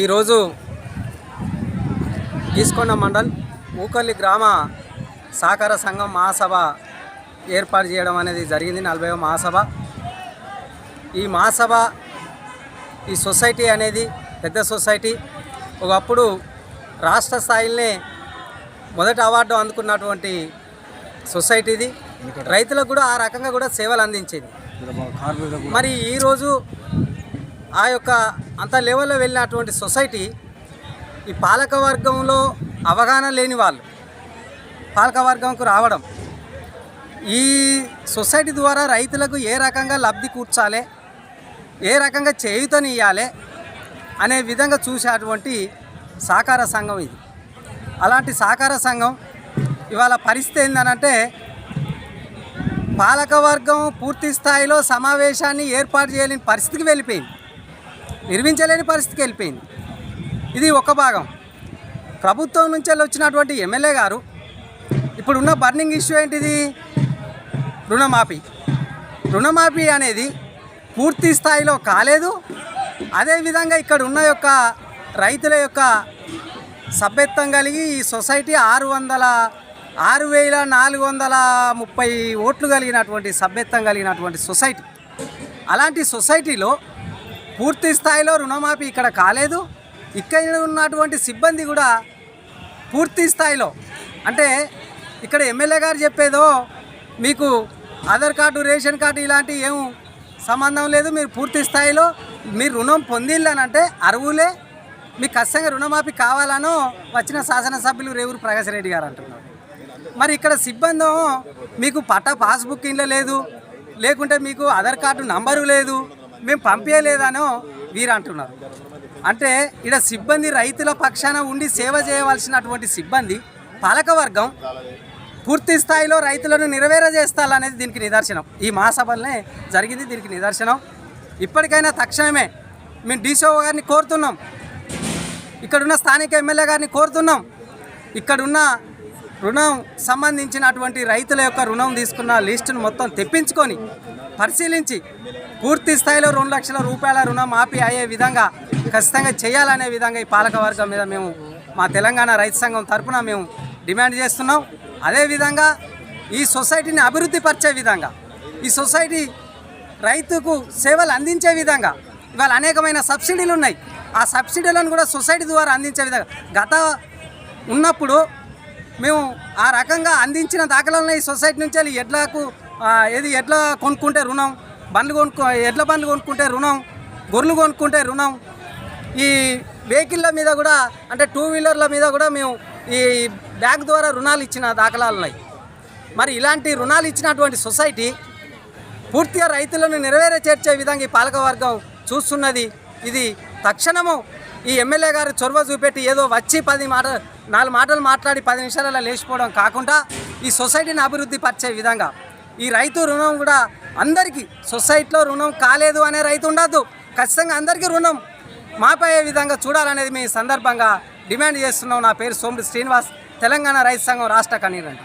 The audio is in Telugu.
ఈరోజు గీసుకొండ మండల్ ఊకల్లి గ్రామ సహకార సంఘం మహాసభ ఏర్పాటు చేయడం అనేది జరిగింది. 40వ మహాసభ. ఈ మహాసభ ఈ సొసైటీ అనేది పెద్ద సొసైటీ. ఒకప్పుడు రాష్ట్ర స్థాయిలోనే మొదటి అవార్డు అందుకున్నటువంటి సొసైటీది. రైతులకు కూడా ఆ రకంగా కూడా సేవలు అందించేది. మరి ఈరోజు ఆ యొక్క అంత లెవెల్లో వెళ్ళినటువంటి సొసైటీ ఈ పాలకవర్గంలో అవగాహన లేని వాళ్ళు పాలకవర్గంకు రావడం, ఈ సొసైటీ ద్వారా రైతులకు ఏ రకంగా లబ్ధి కూర్చాలి, ఏ రకంగా చేయూతనియ్యాలి అనే విధంగా చూసేటువంటి సహకార సంఘం ఇది. అలాంటి సహకార సంఘం ఇవాళ పరిస్థితి ఏందనంటే, పాలకవర్గం పూర్తి స్థాయిలో సమావేశాన్ని ఏర్పాటు చేయలేని పరిస్థితికి వెళ్ళిపోయింది, నిర్మించలేని పరిస్థితికి వెళ్ళిపోయింది. ఇది ఒక భాగం. ప్రభుత్వం నుంచి వచ్చినటువంటి ఎమ్మెల్యే గారు ఇప్పుడున్న బర్నింగ్ ఇష్యూ ఏంటిది? రుణమాఫీ అనేది పూర్తి స్థాయిలో కాలేదు. అదేవిధంగా ఇక్కడ ఉన్న యొక్క రైతుల యొక్క సభ్యత్వం కలిగి ఈ సొసైటీ 6,430 ఓట్లు కలిగినటువంటి సభ్యత్వం కలిగినటువంటి సొసైటీ. అలాంటి సొసైటీలో పూర్తి స్థాయిలో రుణమాఫీ ఇక్కడ కాలేదు. ఇక్కడ ఉన్నటువంటి సిబ్బంది కూడా పూర్తి స్థాయిలో, అంటే ఇక్కడ ఎమ్మెల్యే గారు చెప్పేదో మీకు ఆధార్ కార్డు, రేషన్ కార్డు ఇలాంటి ఏం సంబంధం లేదు, మీరు పూర్తి స్థాయిలో మీరు రుణం పొందిల్లానంటే అర్హులే, మీకు ఖచ్చితంగా రుణమాఫీ కావాలనో వచ్చిన శాసనసభ్యులు రేవూరు ప్రకాష్ రెడ్డి గారు అంటున్నారు. మరి ఇక్కడ సిబ్బంది మీకు పాస్బుక్ ఇంట్లో లేదు, లేకుంటే మీకు ఆధార్ కార్డు నంబరు లేదు, మేము పంపించలేదనో వీరు అంటున్నారు. అంటే ఇక్కడ సిబ్బంది రైతుల పక్షాన ఉండి సేవ చేయవలసినటువంటి సిబ్బంది పాలకవర్గం పూర్తి స్థాయిలో రైతులను నెరవేరజేస్తాలనేది దీనికి నిదర్శనం. ఈ మహాసభలనే జరిగింది దీనికి నిదర్శనం. ఇప్పటికైనా తక్షణమే మేము డీసీఓ గారిని కోరుతున్నాం, ఇక్కడున్న స్థానిక ఎమ్మెల్యే గారిని కోరుతున్నాం, ఇక్కడున్న రుణం సంబంధించినటువంటి రైతుల యొక్క రుణం తీసుకున్న లిస్టును మొత్తం తెప్పించుకొని పరిశీలించి పూర్తి స్థాయిలో 2 లక్షల రూపాయల రుణం మాఫీ అయ్యే విధంగా ఖచ్చితంగా చేయాలనే విధంగా ఈ పాలకవర్గం మీద మేము మా తెలంగాణ రైతు సంఘం తరఫున మేము డిమాండ్ చేస్తున్నాం. అదేవిధంగా ఈ సొసైటీని అభివృద్ధి పరిచే విధంగా, ఈ సొసైటీ రైతుకు సేవలు అందించే విధంగా ఇవాళ అనేకమైన సబ్సిడీలు ఉన్నాయి. ఆ సబ్సిడీలను కూడా సొసైటీ ద్వారా అందించే విధంగా గత ఉన్నప్పుడు మేము ఆ రకంగా అందించిన దాఖలాలను ఈ సొసైటీ నుంచి ఎడ్ల కొనుక్కుంటే రుణం, ఎడ్ల బండ్లు కొనుక్కుంటే రుణం, గొర్రెలు కొనుక్కుంటే రుణం, ఈ వెహికల్ల మీద కూడా అంటే 2 వీలర్ల మీద కూడా మేము ఈ బ్యాంక్ ద్వారా రుణాలు ఇచ్చిన దాఖలాలు ఉన్నాయి. మరి ఇలాంటి రుణాలు ఇచ్చినటువంటి సొసైటీ పూర్తిగా రైతులను చేర్చే విధంగా ఈ పాలకవర్గం చూస్తున్నది. ఇది తక్షణము ఈ ఎమ్మెల్యే గారు చొరవ చూపెట్టి ఏదో వచ్చి 4 మాటలు మాట్లాడి 10 నిమిషాలలో లేచిపోవడం కాకుండా ఈ సొసైటీని అభివృద్ధి పరిచే విధంగా ఈ రైతు రుణం కూడా అందరికీ, సొసైటీలో రుణం కాలేదు అనే రైతు ఉండద్దు, ఖచ్చితంగా అందరికీ రుణం మాపయ్యే విధంగా చూడాలనేది మీ సందర్భంగా డిమాండ్ చేస్తున్నాం. నా పేరు సోమిడి శ్రీనివాస్, తెలంగాణ రైతు సంఘం రాష్ట్ర కన్వీనర్.